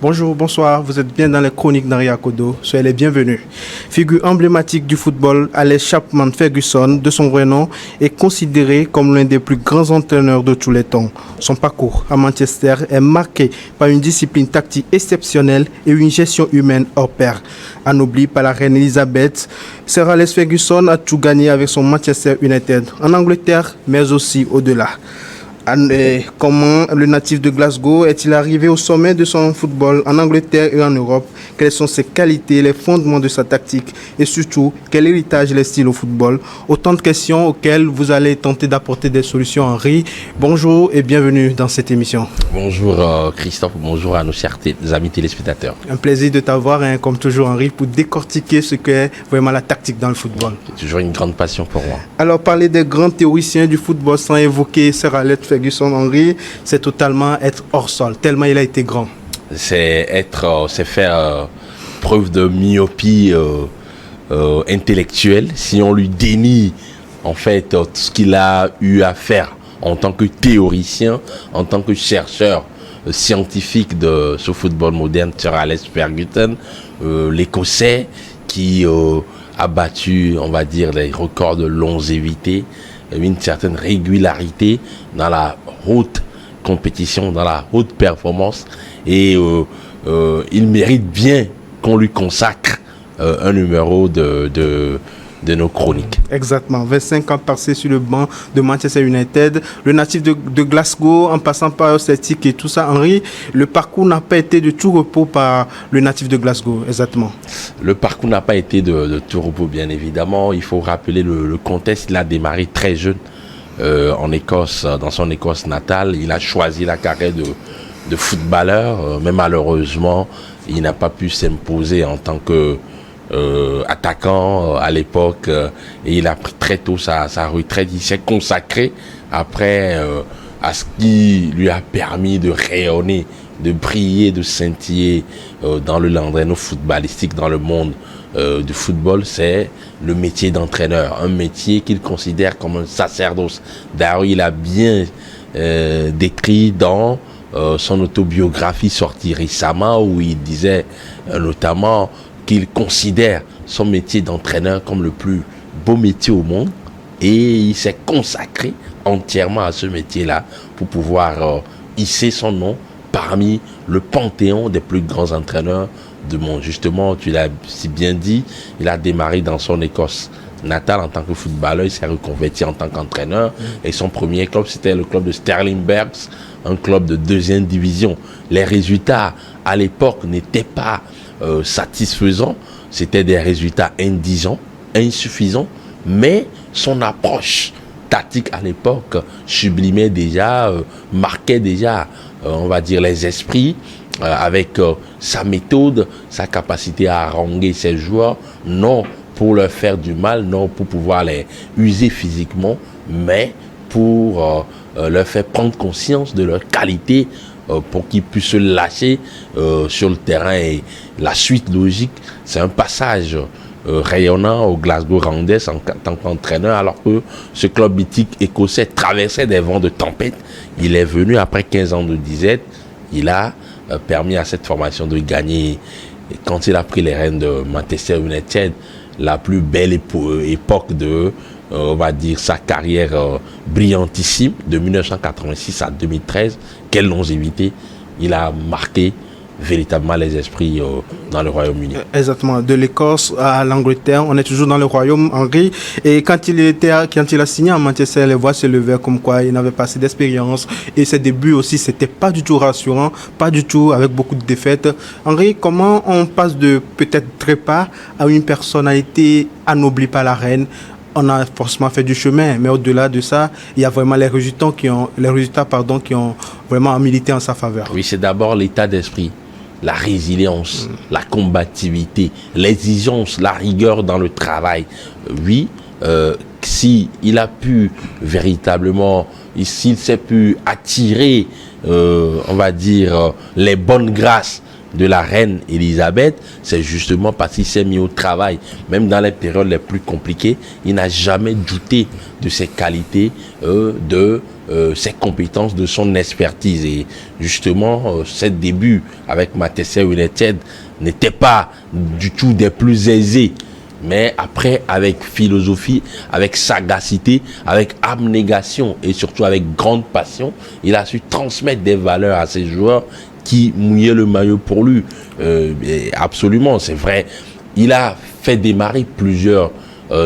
Bonjour, bonsoir, vous êtes bien dans les chroniques d'Henri Akodo, soyez les bienvenus. Figure emblématique du football, Alex Chapman Ferguson, de son vrai nom, est considéré comme l'un des plus grands entraîneurs de tous les temps. Son parcours à Manchester est marqué par une discipline tactique exceptionnelle et une gestion humaine hors pair. Anobli par la reine Elisabeth, Sir Alex Ferguson a tout gagné avec son Manchester United en Angleterre, mais aussi au-delà. Comment le natif de Glasgow est-il arrivé au sommet de son football en Angleterre et en Europe? Quelles sont ses qualités, les fondements de sa tactique et surtout quel héritage il style au football? Autant de questions auxquelles vous allez tenter d'apporter des solutions. Henri, bonjour et bienvenue dans cette émission. Bonjour Christophe, bonjour à nos chers amis téléspectateurs. Un plaisir de t'avoir, comme toujours Henri, pour décortiquer ce qu'est vraiment la tactique dans le football. C'est toujours une grande passion pour moi. Alors parler des grands théoriciens du football sans évoquer Sir Alex Ferguson, Henri, c'est totalement être hors sol, tellement il a été grand. C'est faire preuve de myopie intellectuelle si on lui dénie en fait tout ce qu'il a eu à faire en tant que théoricien, en tant que chercheur scientifique de ce football moderne. Sir Alex Ferguson, l'Écossais qui a battu, on va dire, les records de longévité, une certaine régularité dans la haute compétition, dans la haute performance, et il mérite bien qu'on lui consacre un numéro de nos chroniques. Exactement, 25 ans passés sur le banc de Manchester United, le natif de Glasgow, en passant par Celtic et tout ça. Henri, le parcours n'a pas été de tout repos par le natif de Glasgow, exactement. Le parcours n'a pas été de tout repos, bien évidemment. Il faut rappeler le contexte. Il a démarré très jeune en Écosse, dans son Écosse natale. Il a choisi la carrière de footballeur, mais malheureusement, il n'a pas pu s'imposer en tant que attaquant à l'époque, et il a pris très tôt sa retraite. Il s'est consacré après à ce qui lui a permis de rayonner, de briller, de scintiller dans le landerneau footballistique, dans le monde du football. C'est le métier d'entraîneur, un métier qu'il considère comme un sacerdoce. D'ailleurs, il a bien décrit dans son autobiographie sortie récemment, où il disait notamment qu'il considère son métier d'entraîneur comme le plus beau métier au monde, et il s'est consacré entièrement à ce métier-là pour pouvoir hisser son nom parmi le panthéon des plus grands entraîneurs du monde. Justement, tu l'as si bien dit, il a démarré dans son Écosse natale en tant que footballeur, il s'est reconverti en tant qu'entraîneur, et son premier club, c'était le club de Sterling Bergs, un club de 2e division. Les résultats à l'époque n'étaient pas satisfaisant, c'était des résultats indigents, insuffisants, mais son approche tactique à l'époque sublimait déjà, marquait déjà, on va dire, les esprits, avec sa méthode, sa capacité à haranguer ses joueurs, non pour leur faire du mal, non pour pouvoir les user physiquement, mais pour leur faire prendre conscience de leur qualité, pour qu'ils puissent se lâcher sur le terrain. Et la suite logique, c'est un passage rayonnant au Glasgow Rangers en tant qu'entraîneur, alors que ce club mythique écossais traversait des vents de tempête. Il est venu après 15 ans de disette, il a permis à cette formation de gagner. Et quand il a pris les rênes de Manchester United, la plus belle époque de on va dire sa carrière brillantissime de 1986 à 2013, quelle longévité, il a marqué véritablement les esprits dans le Royaume-Uni. Exactement, de l'Écosse à l'Angleterre, on est toujours dans le Royaume, Henri, et quand il a signé à Manchester, les voix se levaient comme quoi il n'avait pas assez d'expérience, et ses débuts aussi, c'était pas du tout rassurant, pas du tout, avec beaucoup de défaites. Henri, comment on passe de peut-être trépas à une personnalité anoblie par la reine? On a forcément fait du chemin, mais au-delà de ça, il y a vraiment les résultats qui ont vraiment milité en sa faveur. Oui, c'est d'abord l'état d'esprit, la résilience, la combativité, l'exigence, la rigueur dans le travail. Oui, si il a pu véritablement, s'il s'est pu attirer, on va dire, les bonnes grâces de la reine Elisabeth, c'est justement parce qu'il s'est mis au travail. Même dans les périodes les plus compliquées, il n'a jamais douté de ses qualités de ses compétences, de son expertise. Et justement, ses débuts avec Manchester United n'étaient pas du tout des plus aisés. Mais après, avec philosophie, avec sagacité, avec abnégation et surtout avec grande passion, il a su transmettre des valeurs à ses joueurs qui mouillaient le maillot pour lui. Absolument, c'est vrai. Il a fait démarrer plusieurs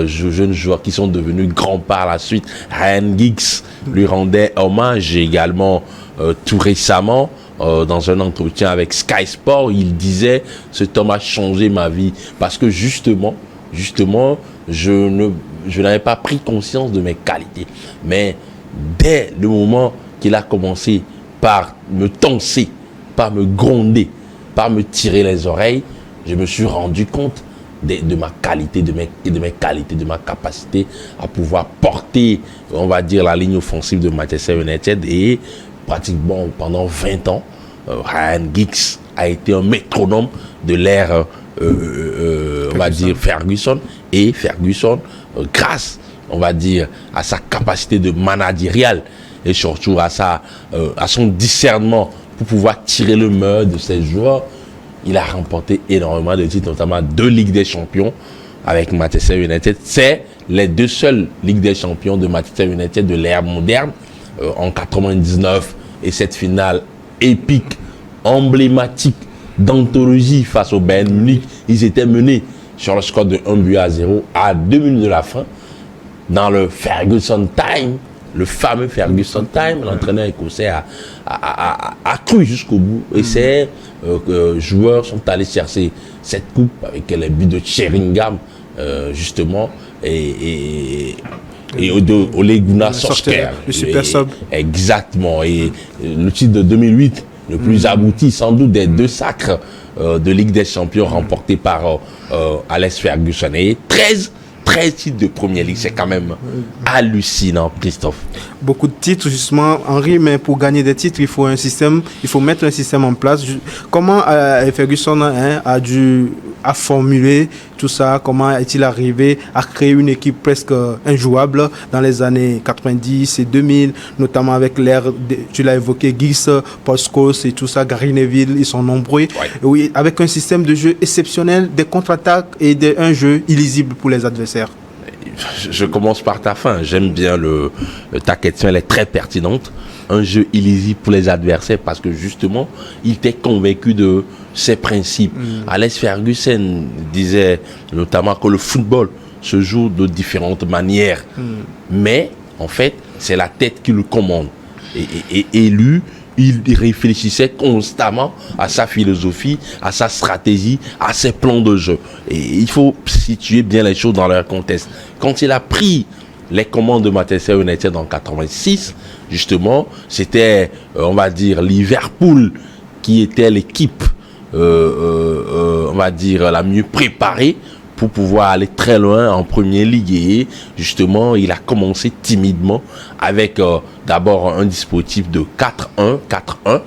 jeunes joueurs qui sont devenus grands par la suite. Ryan Giggs lui rendait hommage également tout récemment. Dans un entretien avec Sky Sport, il disait « Cet homme a changé ma vie » parce que justement, je n'avais pas pris conscience de mes qualités. Mais dès le moment qu'il a commencé par me tancer, par me gronder, par me tirer les oreilles, je me suis rendu compte de ma qualité, de mes qualités, de ma capacité à pouvoir porter, on va dire, la ligne offensive de Manchester United. Et pratiquement pendant 20 ans, Ryan Giggs a été un métronome de l'ère on va dire Ferguson. Et Ferguson, grâce, on va dire, à sa capacité de managériale et surtout à son discernement pour pouvoir tirer le meilleur de ses joueurs, il a remporté énormément de titres, notamment 2 Ligues des Champions avec Manchester United. C'est les 2 seules Ligues des Champions de Manchester United de l'ère moderne, en 99, et cette finale épique, emblématique, d'anthologie face au Bayern Munich. Ils étaient menés sur le score de 1-0 à 2 minutes de la fin dans le Ferguson Time, le fameux Ferguson Time. L'entraîneur écossais a cru jusqu'au bout et ces joueurs sont allés chercher cette coupe avec les buts de Sheringham justement et Ole Gunnar Solskjaer, le super sub. Exactement. Et le titre de 2008, le plus abouti sans doute des 2 sacres de Ligue des Champions remportés par Alex Ferguson. Et 13 titres de Première Ligue, c'est quand même hallucinant, Christophe. Beaucoup de titres, justement, Henri, mais pour gagner des titres, il faut mettre un système en place. Comment Ferguson a formulé tout ça? Comment est-il arrivé à créer une équipe presque injouable dans les années 90 et 2000, notamment avec l'ère, tu l'as évoqué, Giggs, Paul Scholes et tout ça, Gary Neville, ils sont nombreux. Ouais. Oui, avec un système de jeu exceptionnel, des contre-attaques et un jeu illisible pour les adversaires. Je commence par ta fin. J'aime bien ta question, elle est très pertinente. Un jeu illisible pour les adversaires parce que justement, il était convaincu de ses principes. Alex Ferguson disait notamment que le football se joue de différentes manières. Mais en fait, c'est la tête qui le commande. Et lui, il réfléchissait constamment à sa philosophie, à sa stratégie, à ses plans de jeu. Et il faut situer bien les choses dans leur contexte. Quand il a pris les commandes de Manchester United en 86, justement, c'était, on va dire, Liverpool qui était l'équipe, on va dire, la mieux préparée pour pouvoir aller très loin en Première Ligue. Et justement, il a commencé timidement avec d'abord un dispositif de 4-1.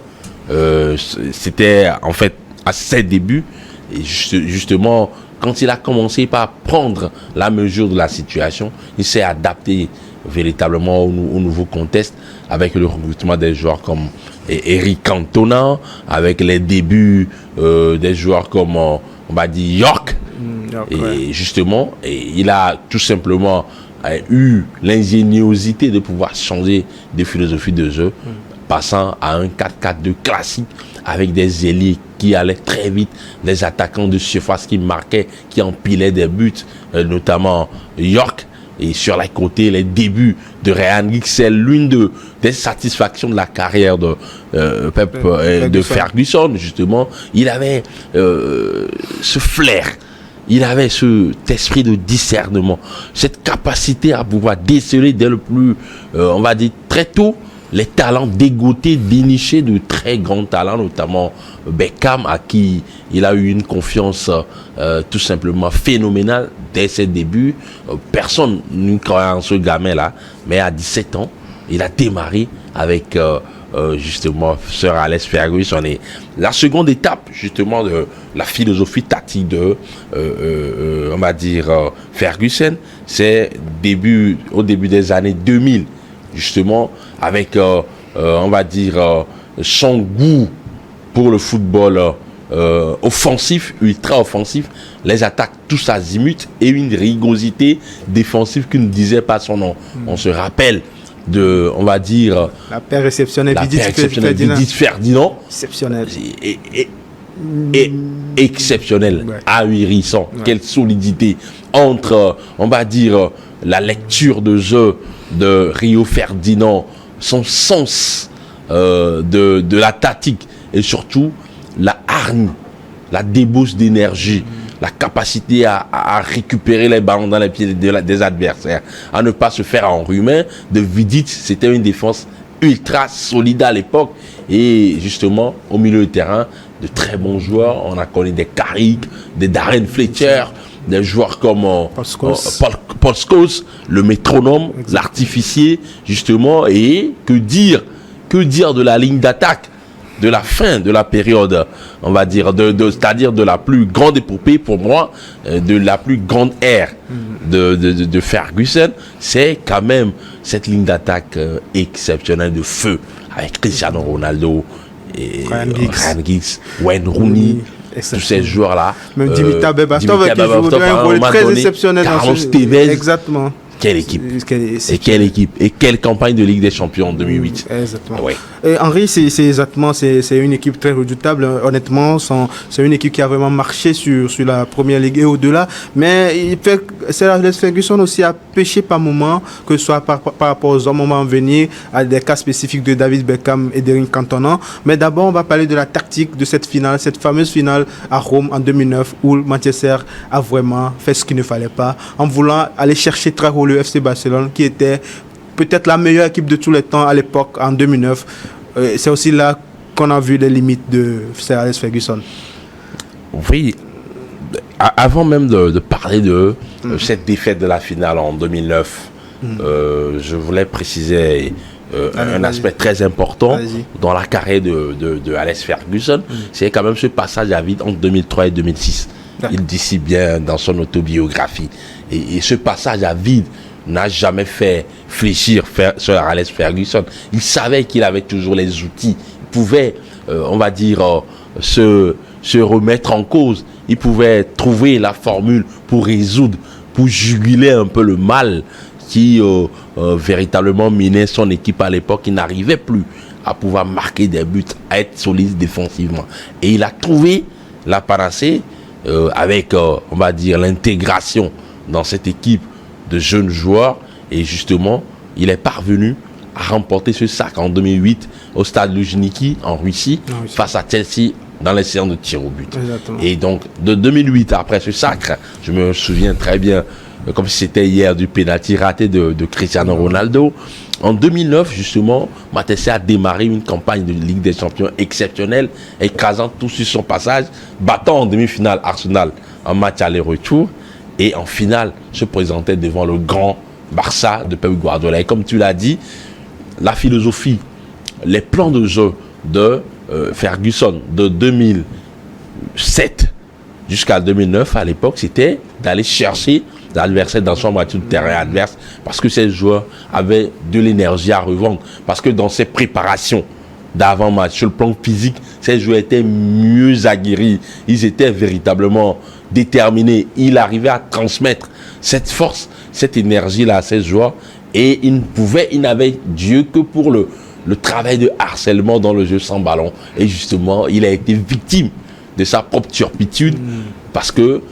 C'était en fait à ses débuts. Et justement, quand il a commencé par prendre la mesure de la situation, il s'est adapté véritablement au nouveau contexte avec le recrutement des joueurs comme Eric Cantona, avec les débuts des joueurs comme, on va dire, York. Et justement, il a tout simplement eu l'ingéniosité de pouvoir changer de philosophie de jeu, passant à un 4-4-2 classique avec des ailiers qui allaient très vite, des attaquants de surface qui marquaient, qui empilaient des buts, notamment York. Et sur les côtés, les débuts de Ryan Giggs, c'est l'une des satisfactions de la carrière de Ferguson, justement. Il avait ce flair. Il avait cet esprit de discernement, cette capacité à pouvoir déceler dès le plus, on va dire, très tôt, les talents, dégoter, dénicher de très grands talents, notamment Beckham, à qui il a eu une confiance tout simplement phénoménale dès ses débuts. Personne ne croyait en ce gamin-là, mais à 17 ans, il a démarré avec justement Sir Alex Ferguson. Et la seconde étape justement de la philosophie tactique de on va dire Ferguson, c'est au début des années 2000 justement, avec, on va dire, son goût pour le football offensif, ultra offensif, les attaques tous azimuts et une rigosité défensive qui ne disait pas son nom. On se rappelle de, on va dire, la paire exceptionnelle, Vidit Ferdinand, exceptionnel. Et exceptionnel, ahurissant. Quelle solidité entre, on va dire, la lecture de jeu de Rio Ferdinand, son sens de la tactique et surtout la hargne, la débauche d'énergie, la capacité à récupérer les ballons dans les pieds des adversaires, à ne pas se faire enrhumer. De Vidit, c'était une défense ultra solide à l'époque. Et justement, au milieu du terrain, de très bons joueurs. On a connu des Carrick, des Darren Fletcher, des joueurs comme Paul Scholes, le métronome, l'artificier, justement. Et que dire de la ligne d'attaque de la fin de la période, on va dire, c'est-à-dire de la plus grande épopée pour moi, de la plus grande ère de Ferguson, c'est quand même cette ligne d'attaque exceptionnelle de feu avec Cristiano Ronaldo, et Ryan Giggs, Wayne Rooney, tous ces joueurs-là. Même Dimitar Berbatov qui joue un rôle très exceptionnel. Carlos Tevez. Exactement. Quelle équipe. Et quelle équipe. Et quelle campagne de Ligue des Champions en 2008. Exactement. Ouais. Et Henry, c'est une équipe très redoutable. Honnêtement, c'est une équipe qui a vraiment marché sur la première ligue et au-delà. Mais Sir Alex Ferguson aussi a pêché par moments, que ce soit par rapport aux moments à venir, à des cas spécifiques de David Beckham et d'Eric Cantona. Mais d'abord, on va parler de la tactique de cette finale, cette fameuse finale à Rome en 2009, où Manchester a vraiment fait ce qu'il ne fallait pas, en voulant aller chercher très haut le FC Barcelone, qui était peut-être la meilleure équipe de tous les temps à l'époque, en 2009. C'est aussi là qu'on a vu les limites de Sir Alex Ferguson. Oui, avant même de parler de cette défaite de la finale en 2009, je voulais préciser un aspect très important dans la carrière de Alex Ferguson. C'est quand même ce passage à vide entre 2003 et 2006. Il dit si bien dans son autobiographie. Et ce passage à vide n'a jamais fait fléchir Sir Alex Ferguson. Il savait qu'il avait toujours les outils. Il pouvait, on va dire, se remettre en cause. Il pouvait trouver la formule pour résoudre, pour juguler un peu le mal qui véritablement minait son équipe à l'époque. Il n'arrivait plus à pouvoir marquer des buts, à être solide défensivement. Et il a trouvé la panacée avec, on va dire, l'intégration dans cette équipe de jeunes joueurs. Et justement, il est parvenu à remporter ce sac en 2008 au stade Luzhniki en Russie, face à Chelsea dans les séances de tir au but. Exactement. Et donc, de 2008, après ce sacre, je me souviens très bien, comme si c'était hier, du pénalty raté de Cristiano Ronaldo. En 2009, justement, Manchester a démarré une campagne de Ligue des Champions exceptionnelle, écrasant tout sur son passage, battant en demi-finale Arsenal en match aller-retour, et en finale se présentait devant le grand Barça de Pep Guardiola. Et comme tu l'as dit, la philosophie, les plans de jeu de Ferguson de 2007 jusqu'à 2009 à l'époque, c'était d'aller chercher l'adversaire dans son moitié de terrain adverse, parce que ces joueurs avaient de l'énergie à revendre, parce que dans ces préparations d'avant-match, sur le plan physique, ces joueurs étaient mieux aguerris, ils étaient véritablement déterminés, il arrivait à transmettre cette force, cette énergie-là à ces joueurs, et il n'avait Dieu que pour le travail de harcèlement dans le jeu sans ballon. Et justement, il a été victime de sa propre turpitude, parce que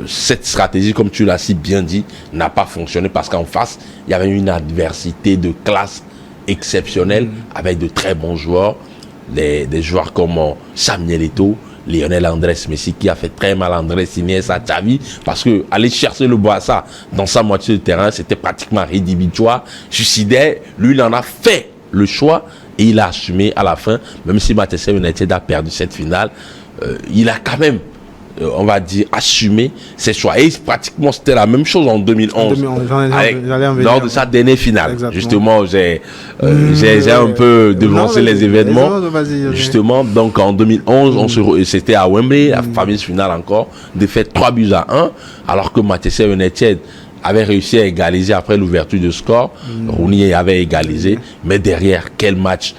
cette stratégie, comme tu l'as si bien dit, n'a pas fonctionné, parce qu'en face, il y avait une adversité de classe exceptionnelle, avec de très bons joueurs, des joueurs comme Samuel Eto'o, Lionel Andrés Messi, qui a fait très mal Andrés Iniesta, Xavi, parce que aller chercher le Barça dans sa moitié de terrain, c'était pratiquement rédhibitoire, suicidaire. Lui, il en a fait le choix et il a assumé à la fin, même si Manchester United a perdu cette finale, il a quand même, on va dire, assumé ses choix. Et pratiquement, c'était la même chose en 2011, lors de sa dernière finale. Exactement. Justement, j'ai un peu devancé les événements. Justement, donc en 2011, c'était à Wembley, la fameuse finale encore, défaite 3-1, alors que Manchester United avait réussi à égaliser après l'ouverture de score. Rooney avait égalisé. Mais derrière, quel match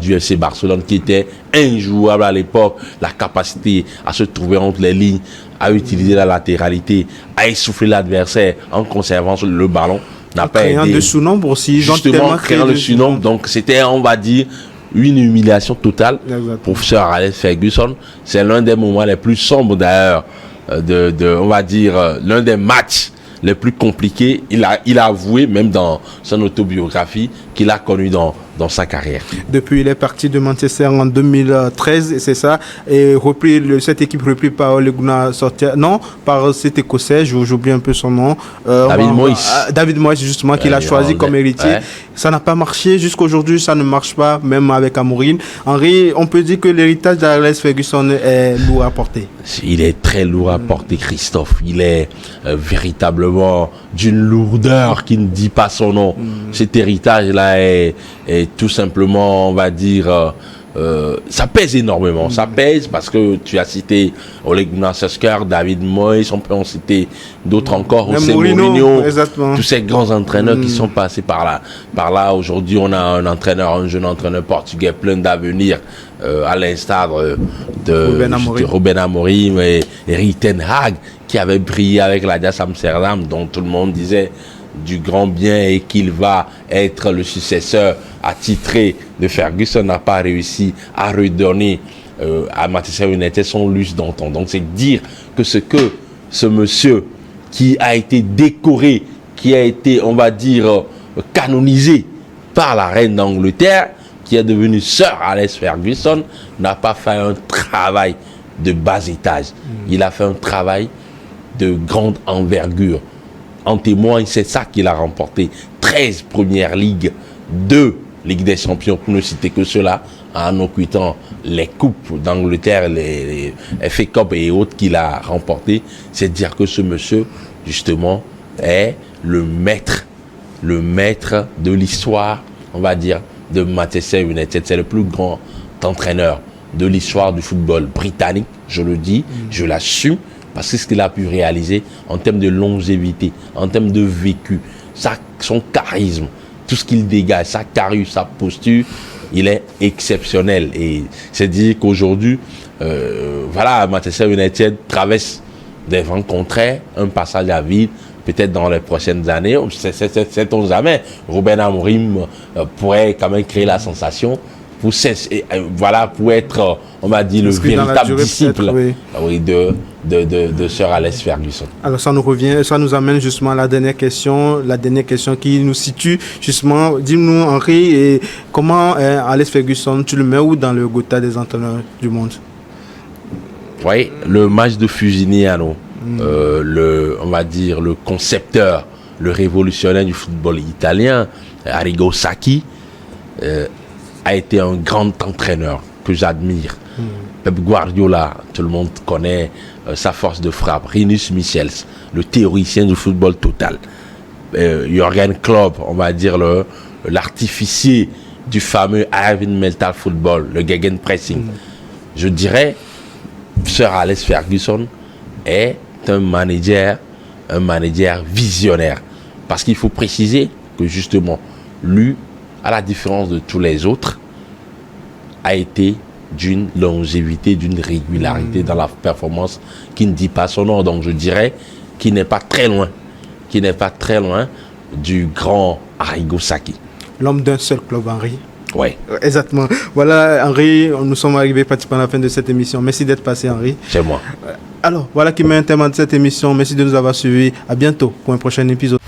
du FC Barcelone qui était injouable à l'époque. La capacité à se trouver entre les lignes, à utiliser la latéralité, à essouffler l'adversaire en conservant le ballon. N'a pas créant de sous-nombre aussi. Justement, créant de sous-nombre. Donc, c'était, on va dire, une humiliation totale pour Sir Alex Ferguson. C'est l'un des moments les plus sombres d'ailleurs, on va dire, l'un des matchs les plus compliqués. Il a avoué, même dans son autobiographie, qu'il a connu dans sa carrière. Depuis, il est parti de Manchester en 2013, c'est ça, et cette équipe reprise par Ole Gunnar Solskjaer, non, par cet Écossais, j'oublie un peu son nom. David Moyes. David Moyes, justement, qu'il a choisi comme héritier. Ouais. Ça n'a pas marché, jusqu'aujourd'hui, ça ne marche pas, même avec Amorim. Henri, on peut dire que l'héritage d'Alex Ferguson est lourd à porter. Il est très lourd à porter, Christophe. Il est véritablement d'une lourdeur qui ne dit pas son nom. Cet héritage-là est tout simplement, on va dire, ça pèse énormément. Ça pèse parce que tu as cité Ole Gunnar Solskjaer, David Moyes, on peut en citer d'autres encore, José Mourinho, tous ces grands entraîneurs qui sont passés par là. Aujourd'hui, on a un jeune entraîneur portugais plein d'avenir, à l'instar de Ruben Amorim et Erik ten Hag, qui avait brillé avec l'Ajax Amsterdam, dont tout le monde disait du grand bien et qu'il va être le successeur attitré de Ferguson, n'a pas réussi à redonner à Manchester United son luxe d'antan. Donc c'est dire que ce monsieur qui a été décoré, qui a été, on va dire, canonisé par la reine d'Angleterre, qui est devenu Sir Alex Ferguson, n'a pas fait un travail de bas étage. Il a fait un travail de grande envergure. En témoigne, c'est ça qu'il a remporté. 13 premières ligues, 2 Ligue des Champions, pour ne citer que cela, en occultant les coupes d'Angleterre, les FA Cup et autres qu'il a remporté. C'est dire que ce monsieur, justement, est le maître de l'histoire, on va dire, de Manchester United. C'est le plus grand entraîneur de l'histoire du football britannique, je le dis, je l'assume. Parce que ce qu'il a pu réaliser en termes de longévité, en termes de vécu, son charisme, tout ce qu'il dégage, sa carrure, sa posture, il est exceptionnel. Et c'est dire qu'aujourd'hui, Manchester United traverse des vents contraires, un passage à vide, peut-être dans les prochaines années. Sait-on jamais. Ruben Amorim pourrait quand même créer la sensation pour être, on va dire, le véritable disciple de Sir Alex Ferguson. Alors ça nous amène justement à la dernière question qui nous situe justement. Dis-nous, Henri, et comment Alex Ferguson, tu le mets où dans le Gotha des entraîneurs du monde? Oui, le match de Fusignano, on va dire le concepteur, le révolutionnaire du football italien, Arrigo Sacchi, a été un grand entraîneur que j'admire. Pep Guardiola, tout le monde connaît sa force de frappe. Rinus Michels, le théoricien du football total. Jürgen Klopp, on va dire l'artificier du fameux Heavy Mental Football, le Gegenpressing. Je dirais, Sir Alex Ferguson est un manager visionnaire. Parce qu'il faut préciser que justement, lui, à la différence de tous les autres, a été d'une longévité, d'une régularité dans la performance qui ne dit pas son nom. Donc je dirais qu'il n'est pas très loin du grand Arrigo Sacchi. L'homme d'un seul club, Henri. Oui. Exactement. Voilà, Henri, nous sommes arrivés pratiquement à la fin de cette émission. Merci d'être passé, Henri. C'est moi. Alors, voilà qui met un terme à cette émission. Merci de nous avoir suivis. À bientôt pour un prochain épisode.